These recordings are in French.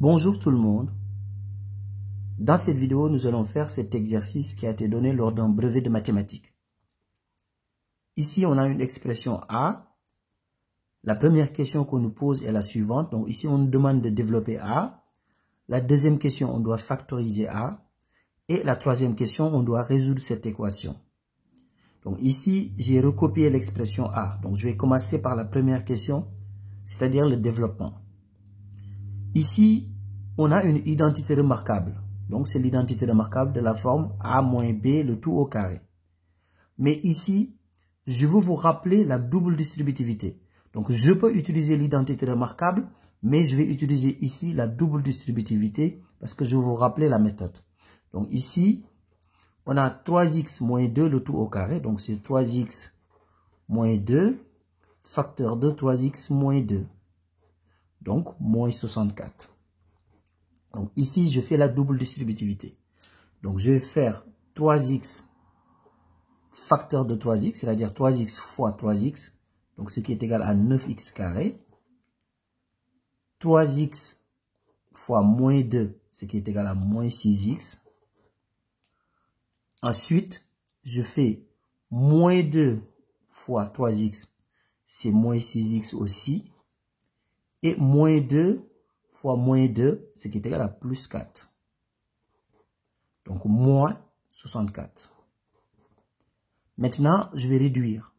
Bonjour tout le monde. Dans cette vidéo, nous allons faire cet exercice qui a été donné lors d'un brevet de mathématiques. Ici, on a une expression A. La première question qu'on nous pose est la suivante. Donc ici, on nous demande de développer A. La deuxième question, on doit factoriser A. Et la troisième question, on doit résoudre cette équation. Donc ici, j'ai recopié l'expression A. Donc je vais commencer par la première question, c'est-à-dire le développement. Ici, on a une identité remarquable. Donc, c'est l'identité remarquable de la forme A moins B, le tout au carré. Mais ici, je veux vous rappeler la double distributivité. Donc, je peux utiliser l'identité remarquable, mais je vais utiliser ici la double distributivité parce que je veux vous rappeler la méthode. Donc, ici, on a 3x moins 2, le tout au carré. Donc, c'est 3x moins 2, facteur de 3x moins 2. Donc, moins 64. Donc, ici, je fais la double distributivité. Donc, je vais faire 3x facteur de 3x, c'est-à-dire 3x fois 3x, donc ce qui est égal à 9x carré. 3x fois moins 2, ce qui est égal à moins 6x. Ensuite, je fais moins 2 fois 3x, c'est moins 6x aussi. Et moins 2 fois moins 2, ce qui est égal à plus 4. Donc, moins 64. Maintenant, je vais réduire.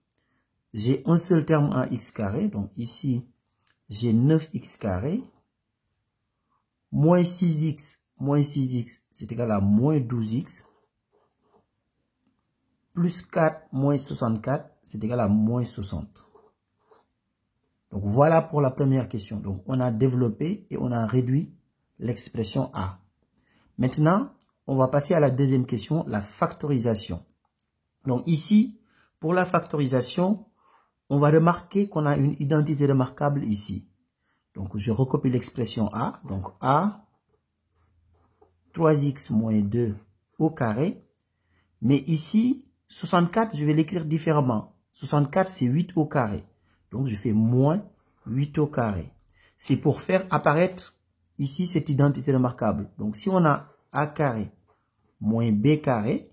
J'ai un seul terme en x carré. Donc, ici, j'ai 9x carré. Moins 6x, c'est égal à moins 12x. Plus 4, moins 64, c'est égal à moins 60. Donc, voilà pour la première question. Donc, on a développé et on a réduit l'expression A. Maintenant, on va passer à la deuxième question, la factorisation. Donc ici, pour la factorisation, on va remarquer qu'on a une identité remarquable ici. Donc je recopie l'expression A. Donc A, 3x moins 2 au carré. Mais ici, 64, je vais l'écrire différemment. 64, c'est 8 au carré. Donc je fais moins 8 au carré. C'est pour faire apparaître ici cette identité remarquable. Donc si on a A carré moins B carré,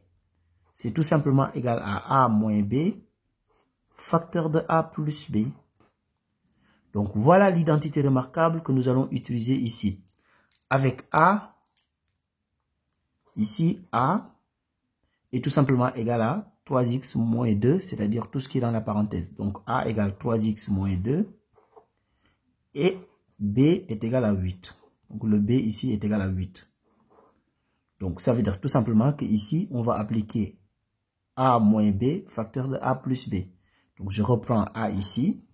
c'est tout simplement égal à A moins B, facteur de A plus B. Donc, voilà l'identité remarquable que nous allons utiliser ici. Avec A, ici, A est tout simplement égal à 3x moins 2, c'est-à-dire tout ce qui est dans la parenthèse. Donc, A égale 3x moins 2 et B est égal à 8. Donc, le B ici est égal à 8. Donc, ça veut dire tout simplement qu'ici, on va appliquer A moins B, facteur de A plus B. Donc, je reprends A ici.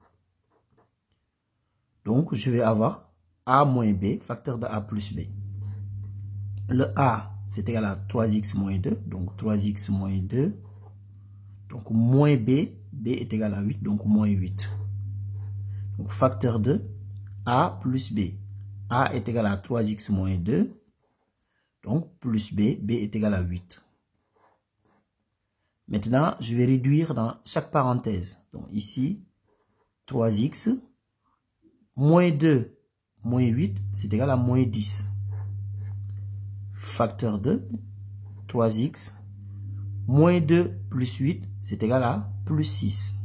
Donc, je vais avoir A moins B, facteur de A plus B. Le A, c'est égal à 3x moins 2. Donc, 3x moins 2. Donc, moins B. B est égal à 8. Donc, moins 8. Donc, facteur de A plus B. A est égal à 3x moins 2. Donc, plus B. B est égal à 8. Maintenant, je vais réduire dans chaque parenthèse. Donc, ici, 3x, moins 2, moins 8, c'est égal à moins 10. Facteur de 3x, moins 2 plus 8, c'est égal à plus 6.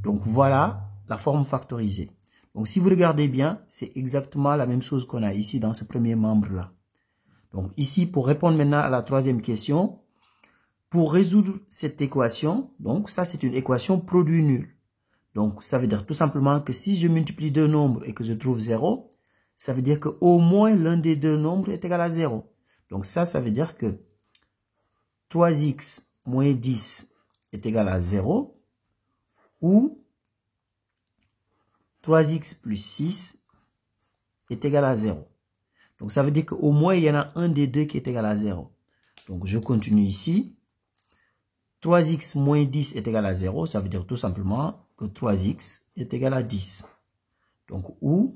Donc, voilà la forme factorisée. Donc, si vous regardez bien, c'est exactement la même chose qu'on a ici dans ce premier membre-là. Donc, ici, pour répondre maintenant à la troisième question, pour résoudre cette équation, donc ça c'est une équation produit nul. Donc ça veut dire tout simplement que si je multiplie deux nombres et que je trouve 0, ça veut dire qu'au moins l'un des deux nombres est égal à 0. Donc ça veut dire que 3x moins 10 est égal à 0 ou 3x plus 6 est égal à 0. Donc ça veut dire qu'au moins il y en a un des deux qui est égal à 0. Donc je continue ici. 3x moins 10 est égal à 0, ça veut dire tout simplement que 3x est égal à 10. Donc, ou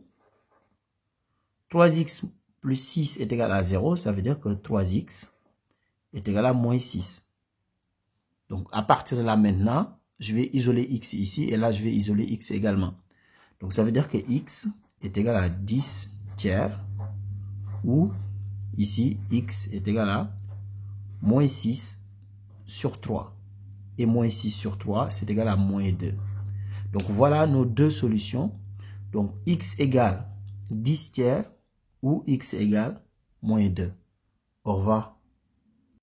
3x plus 6 est égal à 0, ça veut dire que 3x est égal à moins 6. Donc, à partir de là maintenant, je vais isoler x ici et là, je vais isoler x également. Donc, ça veut dire que x est égal à 10 tiers ou ici, x est égal à moins 6 sur 3. Et moins 6 sur 3, c'est égal à moins 2. Donc, voilà nos deux solutions. Donc, x égale 10 tiers ou x égale moins 2. Au revoir.